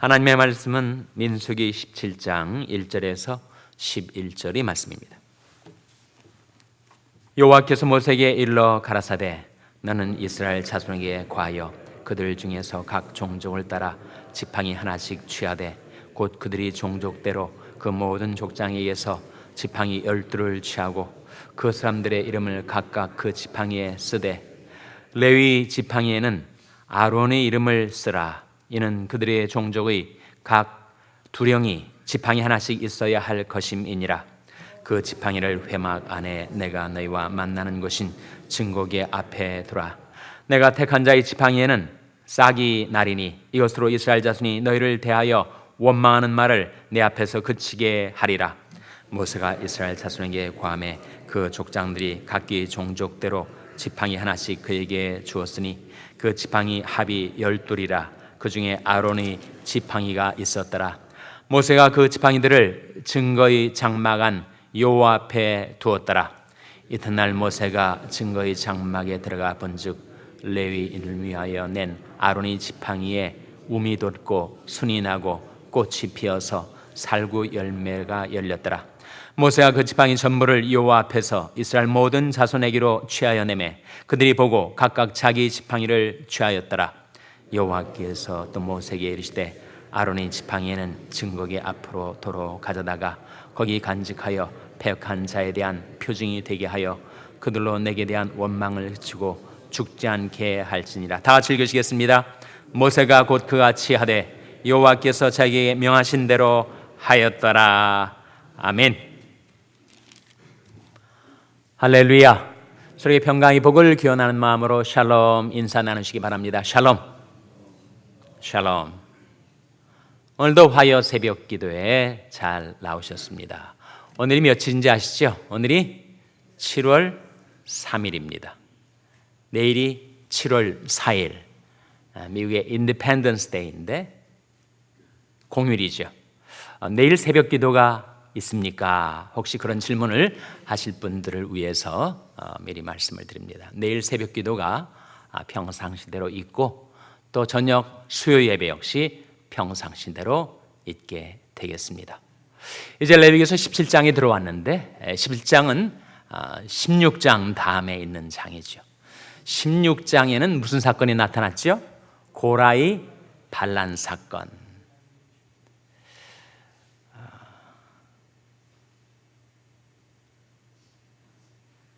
하나님의 말씀은 민수기 17장 1절에서 11절의 말씀입니다. 여호와께서 모세에게 일러 가라사대 너는 이스라엘 자손에게 과하여 그들 중에서 각 종족을 따라 지팡이 하나씩 취하되 곧 그들이 종족대로 그 모든 족장에 의해서 지팡이 12를 취하고 그 사람들의 이름을 각각 그 지팡이에 쓰되 레위 지팡이에는 아론의 이름을 쓰라. 이는 그들의 종족의 각 두령이 지팡이 하나씩 있어야 할 것임이니라. 그 지팡이를 회막 안에 내가 너희와 만나는 곳인 증거궤 앞에 두라. 내가 택한 자의 지팡이에는 싹이 나리니 이것으로 이스라엘 자손이 너희를 대하여 원망하는 말을 내 앞에서 그치게 하리라. 모세가 이스라엘 자손에게 고하매 그 족장들이 각기 종족대로 지팡이 하나씩 그에게 주었으니 그 지팡이 합이 12이라. 그 중에 아론의 지팡이가 있었더라. 모세가 그 지팡이들을 증거의 장막 안 여호와 앞에 두었더라. 이튿날 모세가 증거의 장막에 들어가 본즉 레위인을 위하여 낸 아론의 지팡이에 움이 돋고 순이 나고 꽃이 피어서 살구 열매가 열렸더라. 모세가 그 지팡이 전부를 여호와 앞에서 이스라엘 모든 자손에게로 취하여 내매 그들이 보고 각각 자기 지팡이를 취하였더라. 여호와께서 또 모세에게 이르시되 아론의 지팡이에는 증거궤 앞으로 도로 가져다가 거기 간직하여 패역한 자에 대한 표징이 되게 하여 그들로 내게 대한 원망을 그치고 죽지 않게 할지니라. 다 같이 읽으시겠습니다. 모세가 곧 그같이 하되 여호와께서 자기에게 명하신 대로 하였더라. 아멘. 할렐루야. 서로의 평강의 복을 기원하는 마음으로 샬롬 인사 나누시기 바랍니다. 샬롬. 샬롬. 오늘도 화요 새벽 기도에 잘 나오셨습니다. 오늘이 며칠인지 아시죠? 오늘이 7월 3일입니다. 내일이 7월 4일, 미국의 인디펜던스 데이인데 공휴일이죠. 내일 새벽 기도가 있습니까? 혹시 그런 질문을 하실 분들을 위해서 미리 말씀을 드립니다. 내일 새벽 기도가 평상시대로 있고 또 저녁 수요 예배 역시 평상시대로 있게 되겠습니다. 이제 레위기서 17장에 들어왔는데 17장은 16장 다음에 있는 장이죠. 16장에는 무슨 사건이 나타났죠? 고라의 반란 사건.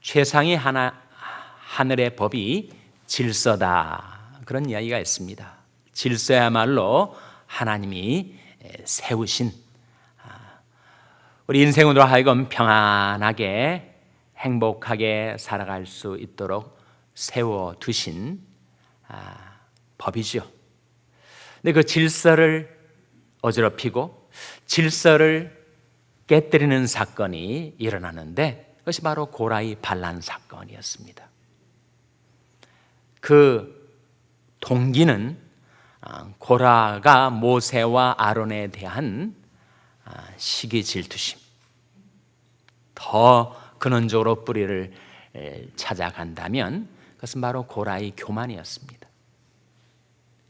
최상의 하늘의 법이 질서다. 그런 이야기가 있습니다. 질서야말로 하나님이 세우신 우리 인생으로 하여금 평안하게 행복하게 살아갈 수 있도록 세워두신 법이죠. 근데 그 질서를 어지럽히고 질서를 깨뜨리는 사건이 일어나는데 그것이 바로 고라의 반란 사건이었습니다. 그 동기는 고라가 모세와 아론에 대한 시기 질투심, 더 근원적으로 뿌리를 찾아간다면 그것은 바로 고라의 교만이었습니다.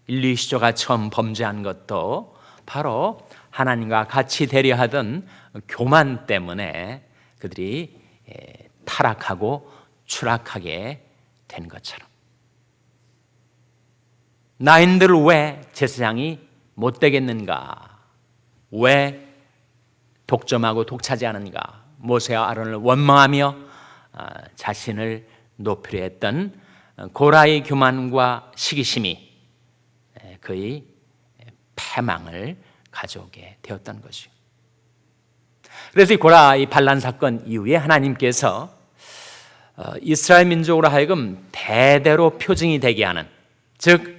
인류 시조가 처음 범죄한 것도 바로 하나님과 같이 대려하던 교만 때문에 그들이 타락하고 추락하게 된 것처럼 나인들 왜 제사장이 못 되겠는가? 왜 독점하고 독차지하는가? 모세와 아론을 원망하며 자신을 높이려 했던 고라의 교만과 시기심이 그의 패망을 가져오게 되었던 것이죠. 그래서 이 고라의 반란 사건 이후에 하나님께서 이스라엘 민족으로 하여금 대대로 표징이 되게 하는, 즉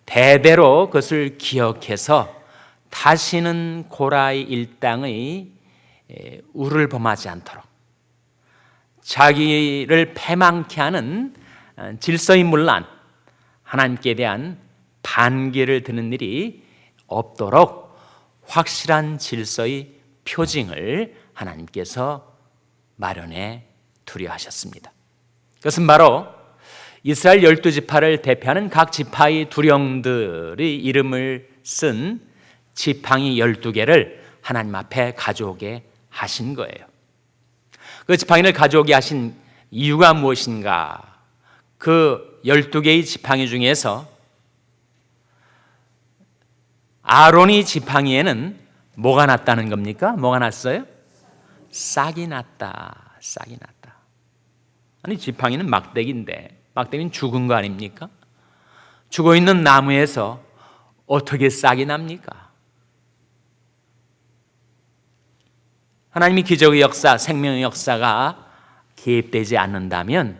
대대로 그것을 기억해서 다시는 고라의 일당의 우를 범하지 않도록 자기를 패망케 하는 질서의 문란, 하나님께 대한 반기를 드는 일이 없도록 확실한 질서의 표징을 하나님께서 마련해 두려 하셨습니다. 그것은 바로 이스라엘 12지파를 대표하는 각 지파의 두령들의 이름을 쓴 지팡이 12개를 하나님 앞에 가져오게 하신 거예요. 그 지팡이를 가져오게 하신 이유가 무엇인가? 그 12개의 지팡이 중에서 아론이 지팡이에는 뭐가 났다는 겁니까? 뭐가 났어요? 싹이 났다. 싹이 났다. 아니, 지팡이는 막대기인데, 막대기는 죽은 거 아닙니까? 죽어 있는 나무에서 어떻게 싹이 납니까? 하나님이 기적의 역사, 생명의 역사가 개입되지 않는다면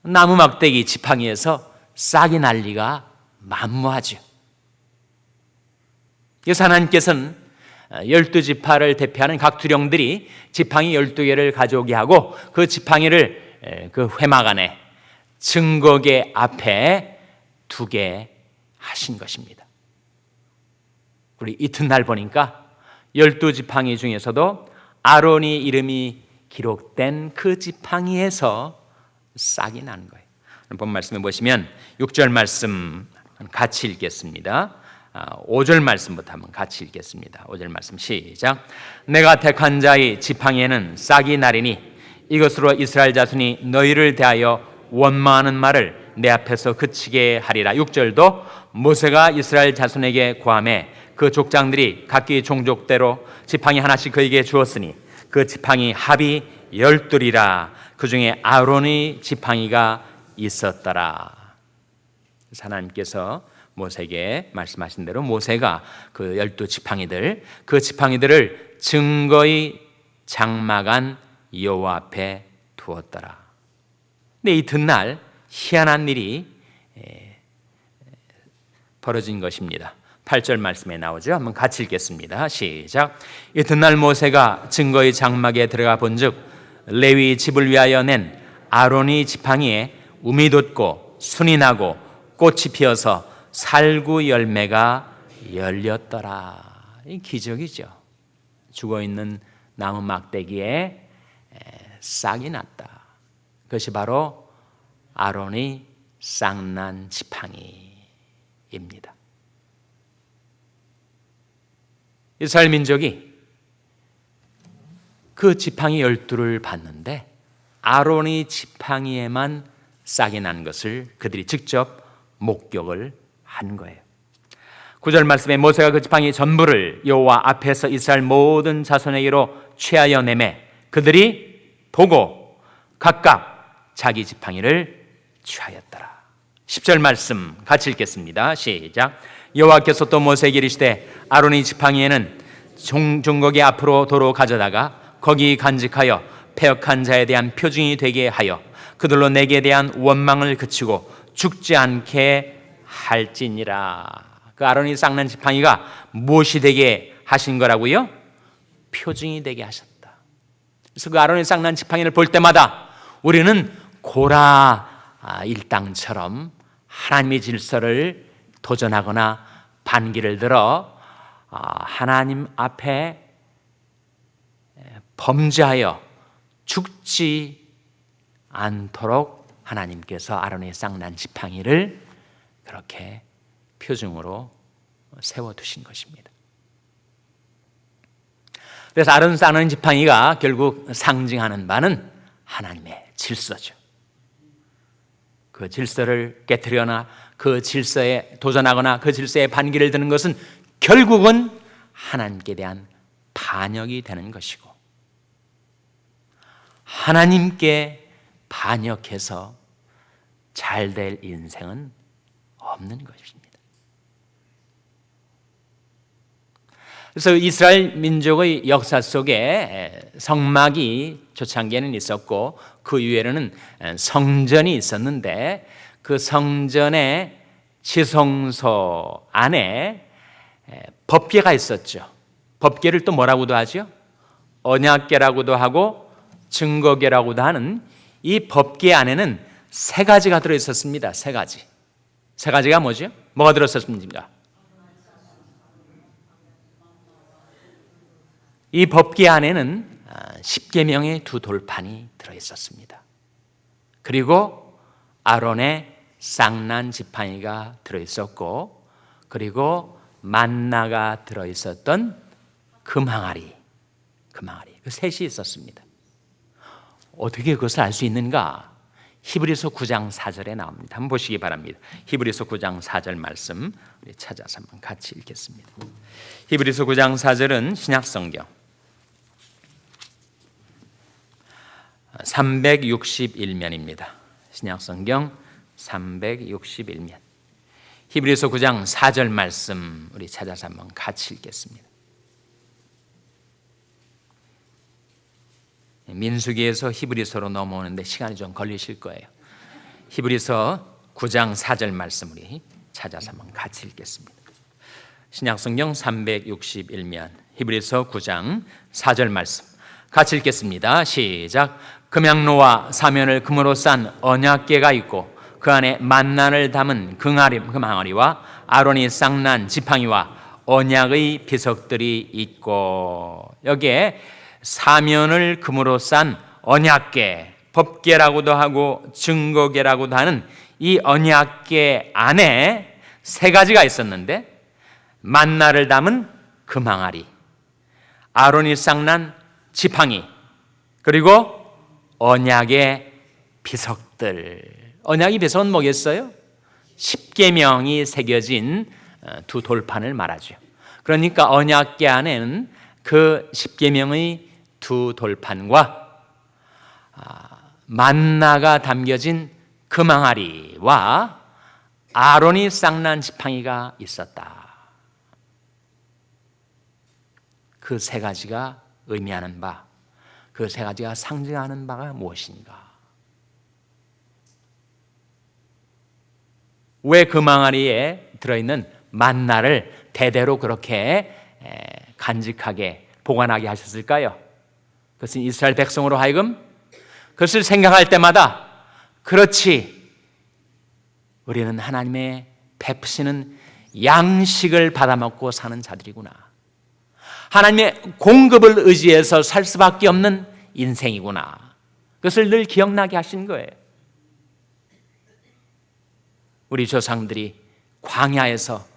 나무 막대기 지팡이에서 싹이 날 리가 만무하죠. 그래서 하나님께서는 12지파를 대표하는 각 두령들이 지팡이 12개를 가져오게 하고 그 지팡이를 그 회막 안에 증거계 앞에 두게 하신 것입니다. 우리 이튿날 보니까 12지팡이 중에서도 아론이 이름이 기록된 그 지팡이에서 싹이 난 거예요. 본 말씀에 보시면 6절 말씀 같이 읽겠습니다. 5절 말씀부터 한번 같이 읽겠습니다. 5절 말씀 시작. 내가 택한 자의 지팡이에는 싹이 나리니 이것으로 이스라엘 자손이 너희를 대하여 원망하는 말을 내 앞에서 그치게 하리라. 6절도 모세가 이스라엘 자손에게 고하매 그 족장들이 각기 종족대로 지팡이 하나씩 그에게 주었으니 그 지팡이 합이 12리라. 그 중에 아론의 지팡이가 있었더라. 하나님께서 모세에게 말씀하신 대로 모세가 그 12지팡이들, 그 지팡이들을 증거의 장막 안 여호와 앞에 두었더라. 근데 이튿날 희한한 일이 벌어진 것입니다. 8절 말씀에 나오죠. 한번 같이 읽겠습니다. 시작. 이튿날 모세가 증거의 장막에 들어가 본즉 레위 집을 위하여 낸 아론의 지팡이에 움이 돋고 순이 나고 꽃이 피어서 살구 열매가 열렸더라. 이 기적이죠. 죽어있는 나무 막대기에 싹이 났다. 그것이 바로 아론의 싹난 지팡이입니다. 이스라엘 민족이 그 지팡이 12를 봤는데 아론의 지팡이에만 싹이 난 것을 그들이 직접 목격을 한 거예요. 9절 말씀에 모세가 그 지팡이 전부를 여호와 앞에서 이스라엘 모든 자손에게로 취하여 내매 그들이 보고 각각 자기 지팡이를 취하였더라. 10절 말씀 같이 읽겠습니다. 시작. 여호와께서 또 모세에게 이르시되 아론의 지팡이에는 종거기 앞으로 도로 가져다가 거기 간직하여 패역한 자에 대한 표징이 되게 하여 그들로 내게 대한 원망을 그치고 죽지 않게 할지니라. 그 아론이 싹난 지팡이가 무엇이 되게 하신 거라고요? 표징이 되게 하셨다. 그래서 그 아론이 싹난 지팡이를 볼 때마다 우리는 고라 일당처럼 하나님의 질서를 도전하거나 반기를 들어 하나님 앞에 범죄하여 죽지 않도록 하나님께서 아론의 싹난 지팡이를 그렇게 표징으로 세워두신 것입니다. 그래서 아론 싹난 지팡이가 결국 상징하는 바는 하나님의 질서죠. 그 질서를 깨트리거나 그 질서에 도전하거나 그 질서에 반기를 드는 것은 결국은 하나님께 대한 반역이 되는 것이고 하나님께 반역해서 잘 될 인생은 없는 것입니다. 그래서 이스라엘 민족의 역사 속에 성막이 초창기에는 있었고 그 이후에는 성전이 있었는데 그 성전의 지성소 안에 법궤가 있었죠. 법궤를 또 뭐라고도 하죠? 언약궤라고도 하고 증거궤라고도 하는 이 법궤 안에는 세 가지가 들어있었습니다. 세 가지. 세 가지가 뭐죠? 뭐가 들어있었습니까? 이 법궤 안에는 10계명의 두 돌판이 들어있었습니다. 그리고 아론의 쌍난 지팡이가 들어있었고 그리고 만나가 들어있었던 금항아리, 그 셋이 있었습니다. 어떻게 그것을 알 수 있는가? 히브리서 9장 4절에 나옵니다. 한번 보시기 바랍니다. 히브리서 9장 4절 말씀 우리 찾아서 한번 같이 읽겠습니다. 히브리서 9장 4절은 신약성경 361면입니다. 신약성경 361면 히브리서 9장 4절 말씀 우리 찾아서 한번 같이 읽겠습니다. 민수기에서 히브리서로 넘어오는데 시간이 좀 걸리실 거예요. 히브리서 9장 4절 말씀 우리 찾아서 한번 같이 읽겠습니다. 신약성경 361면 히브리서 9장 4절 말씀 같이 읽겠습니다. 시작. 금양로와 사면을 금으로 싼 언약궤가 있고 그 안에 만나를 담은 금항아리와 아론이 쌍난 지팡이와 언약의 비석들이 있고, 여기에 사면을 금으로 싼 언약궤, 법궤라고도 하고 증거궤라고도 하는 이 언약궤 안에 세 가지가 있었는데, 만나를 담은 금항아리, 아론이 쌍난 지팡이, 그리고 언약의 비석들. 언약의 비석은 뭐겠어요? 십계명이 새겨진 두 돌판을 말하죠. 그러니까 언약궤 안에는 그 십계명의 두 돌판과 만나가 담겨진 금항아리와 아론이 쌍난 지팡이가 있었다. 그 세 가지가 의미하는 바, 그 세 가지가 상징하는 바가 무엇인가? 왜 금항아리에 들어있는 만나를 대대로 그렇게 간직하게 보관하게 하셨을까요? 그것은 이스라엘 백성으로 하여금 그것을 생각할 때마다, 그렇지, 우리는 하나님의 베푸시는 양식을 받아먹고 사는 자들이구나, 하나님의 공급을 의지해서 살 수밖에 없는 인생이구나, 그것을 늘 기억나게 하신 거예요. 우리 조상들이 광야에서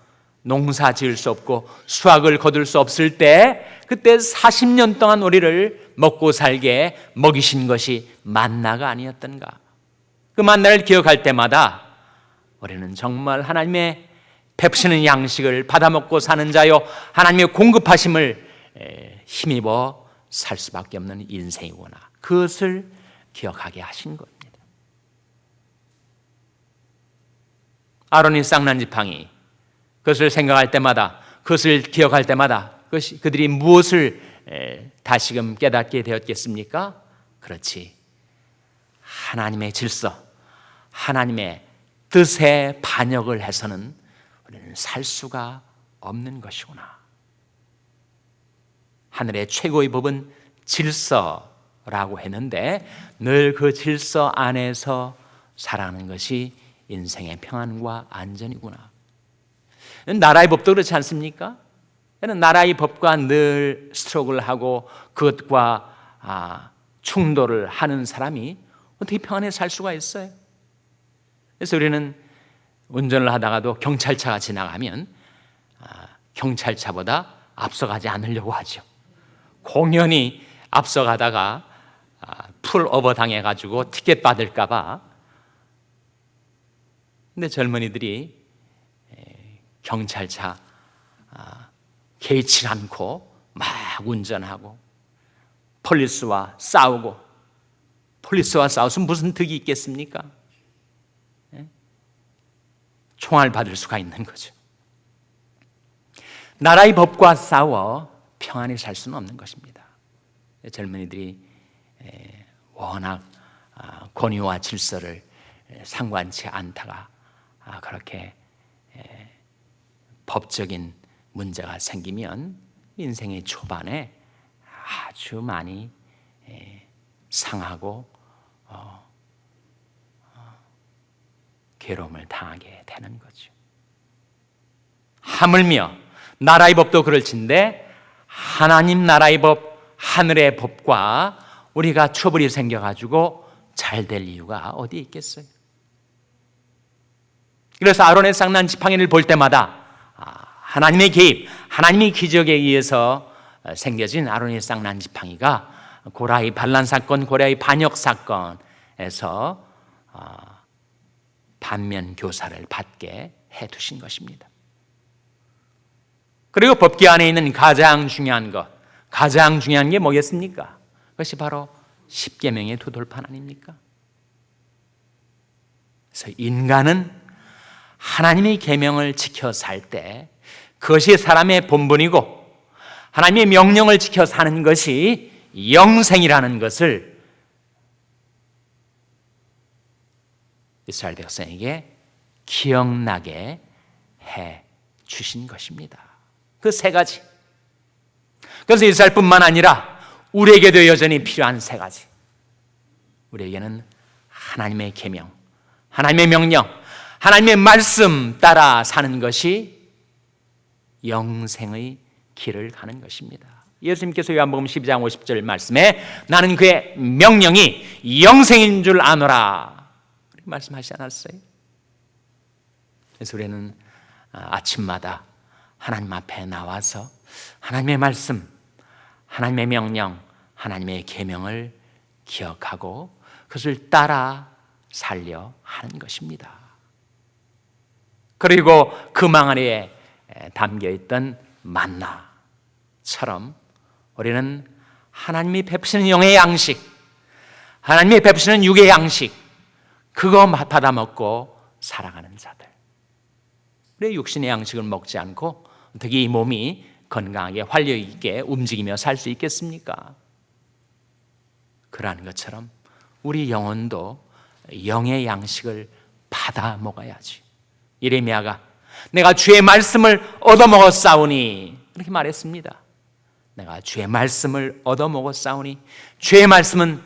농사 지을 수 없고 수확을 거둘 수 없을 때, 그때 40년 동안 우리를 먹고 살게 먹이신 것이 만나가 아니었던가? 그 만나를 기억할 때마다 우리는 정말 하나님의 베푸시는 양식을 받아먹고 사는 자요, 하나님의 공급하심을 힘입어 살 수밖에 없는 인생이구나, 그것을 기억하게 하신 겁니다. 아론이 쌍난 지팡이, 그것을 생각할 때마다, 그것을 기억할 때마다 그들이 무엇을 다시금 깨닫게 되었겠습니까? 그렇지, 하나님의 질서, 하나님의 뜻에 반역을 해서는 우리는 살 수가 없는 것이구나. 하늘의 최고의 법은 질서라고 했는데, 늘 그 질서 안에서 살아가는 것이 인생의 평안과 안전이구나. 나라의 법도 그렇지 않습니까? 나라의 법과 늘 스트러글하고 그것과 충돌을 하는 사람이 어떻게 평안에 살 수가 있어요? 그래서 우리는 운전을 하다가도 경찰차가 지나가면 경찰차보다 앞서가지 않으려고 하죠. 공연히 앞서가다가 풀오버 당해가지고 티켓 받을까 봐. 근데 젊은이들이 경찰차 개의치 않고 막 운전하고 폴리스와 싸우고, 폴리스와 싸우면 무슨 득이 있겠습니까? 총알 받을 수가 있는 거죠. 나라의 법과 싸워 평안히 살 수는 없는 것입니다. 젊은이들이 워낙 권위와 질서를 상관치 않다가 그렇게 법적인 문제가 생기면 인생의 초반에 아주 많이 상하고 괴로움을 당하게 되는 거죠. 하물며 나라의 법도 그럴진데, 하나님 나라의 법, 하늘의 법과 우리가 트러블이 생겨가지고 잘 될 이유가 어디 있겠어요? 그래서 아론의 쌍난 지팡이를 볼 때마다 하나님의 개입, 하나님의 기적에 의해서 생겨진 아론의 쌍난 지팡이가 고라의 반란 사건, 고라의 반역 사건에서 반면 교사를 받게 해두신 것입니다. 그리고 법궤 안에 있는 가장 중요한 게 뭐겠습니까? 그것이 바로 십계명의 두 돌판 아닙니까? 그래서 인간은 하나님의 계명을 지켜 살 때 그것이 사람의 본분이고 하나님의 명령을 지켜 사는 것이 영생이라는 것을 이스라엘 백성에게 기억나게 해 주신 것입니다. 그 세 가지. 그래서 이스라엘뿐만 아니라 우리에게도 여전히 필요한 세 가지. 우리에게는 하나님의 계명, 하나님의 명령, 하나님의 말씀 따라 사는 것이 영생의 길을 가는 것입니다. 예수님께서 요한복음 12장 50절 말씀에 나는 그의 명령이 영생인 줄 아노라 그렇게 말씀하시지 않았어요? 그래서 우리는 아침마다 하나님 앞에 나와서 하나님의 말씀, 하나님의 명령, 하나님의 계명을 기억하고 그것을 따라 살려 하는 것입니다. 그리고 그 망 안에 담겨있던 만나처럼 우리는 하나님이 베푸시는 영의 양식, 하나님이 베푸시는 육의 양식, 그거 받아 먹고 살아가는 자들. 우리 육신의 양식을 먹지 않고 어떻게 이 몸이 건강하게 활력 있게 움직이며 살 수 있겠습니까? 그러한 것처럼 우리 영혼도 영의 양식을 받아 먹어야지. 예레미야가 내가 주의 말씀을 얻어먹었사오니 이렇게 말했습니다. 내가 주의 말씀을 얻어먹었사오니 주의 말씀은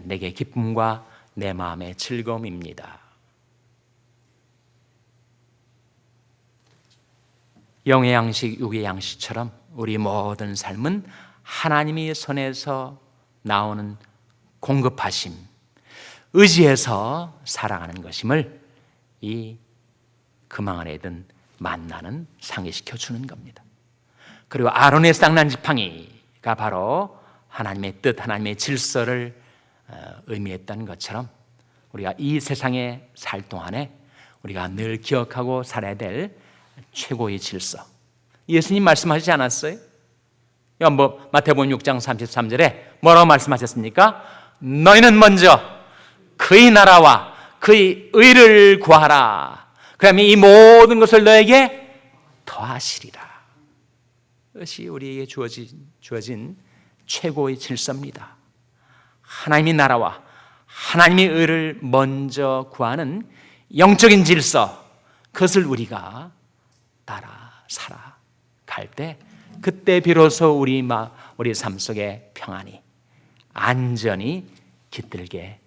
내게 기쁨과 내 마음의 즐거움입니다. 영의 양식, 육의 양식처럼 우리 모든 삶은 하나님의 손에서 나오는 공급하심, 의지해서 살아가는 것임을 이 금왕 안에 든 만나는 상기시켜 주는 겁니다. 그리고 아론의 쌍난 지팡이가 바로 하나님의 뜻, 하나님의 질서를 의미했던 것처럼 우리가 이 세상에 살 동안에 우리가 늘 기억하고 살아야 될 최고의 질서. 예수님 말씀하시지 않았어요? 마태복음 6장 33절에 뭐라고 말씀하셨습니까? 너희는 먼저 그의 나라와 그의 의를 구하라. 그러면 이 모든 것을 너에게 더하시리라. 그것이 우리에게 주어진 최고의 질서입니다. 하나님의 나라와 하나님의 의를 먼저 구하는 영적인 질서, 그것을 우리가 따라 살아갈 때 그때 비로소 우리 삶 속에 평안이, 안전이 깃들게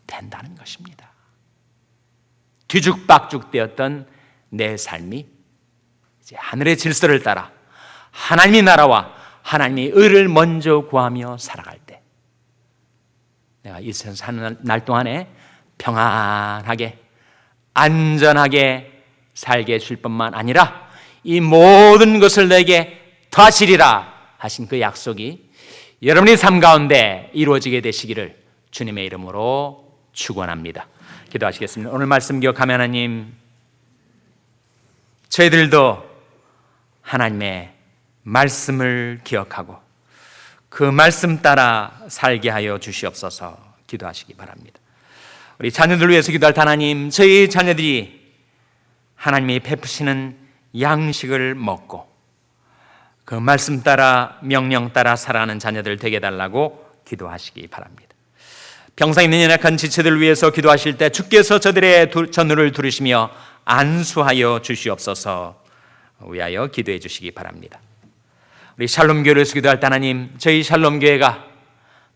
된다는 것입니다. 뒤죽박죽 되었던 내 삶이 이제 하늘의 질서를 따라 하나님의 나라와 하나님의 의를 먼저 구하며 살아갈 때 내가 이 세상 사는 날 동안에 평안하게 안전하게 살게 해줄 뿐만 아니라 이 모든 것을 내게 더하시리라 하신 그 약속이 여러분의 삶 가운데 이루어지게 되시기를 주님의 이름으로 축원합니다. 기도하시겠습니다. 오늘 말씀 기억하며 하나님, 저희들도 하나님의 말씀을 기억하고 그 말씀 따라 살게 하여 주시옵소서. 기도하시기 바랍니다. 우리 자녀들 위해서 기도할 하나님, 저희 자녀들이 하나님이 베푸시는 양식을 먹고 그 말씀 따라 명령 따라 살아가는 자녀들 되게 해달라고 기도하시기 바랍니다. 병상 있는 연약한 지체들 위해서 기도하실 때 주께서 저들의 전우를 들으시며 안수하여 주시옵소서 위하여 기도해 주시기 바랍니다. 우리 샬롬교회에서 기도할 때 하나님, 저희 샬롬교회가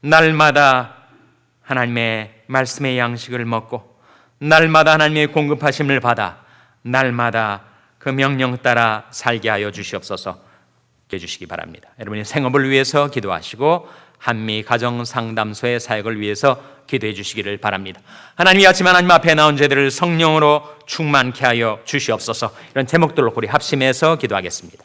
날마다 하나님의 말씀의 양식을 먹고 날마다 하나님의 공급하심을 받아 날마다 그 명령 따라 살게 하여 주시옵소서 해주시기 바랍니다. 여러분의 생업을 위해서 기도하시고 한미 가정 상담소의 사역을 위해서 기도해 주시기를 바랍니다. 하나님, 이 아침 하나님 앞에 나온 저희들을 성령으로 충만케 하여 주시옵소서. 이런 제목들로 우리 합심해서 기도하겠습니다.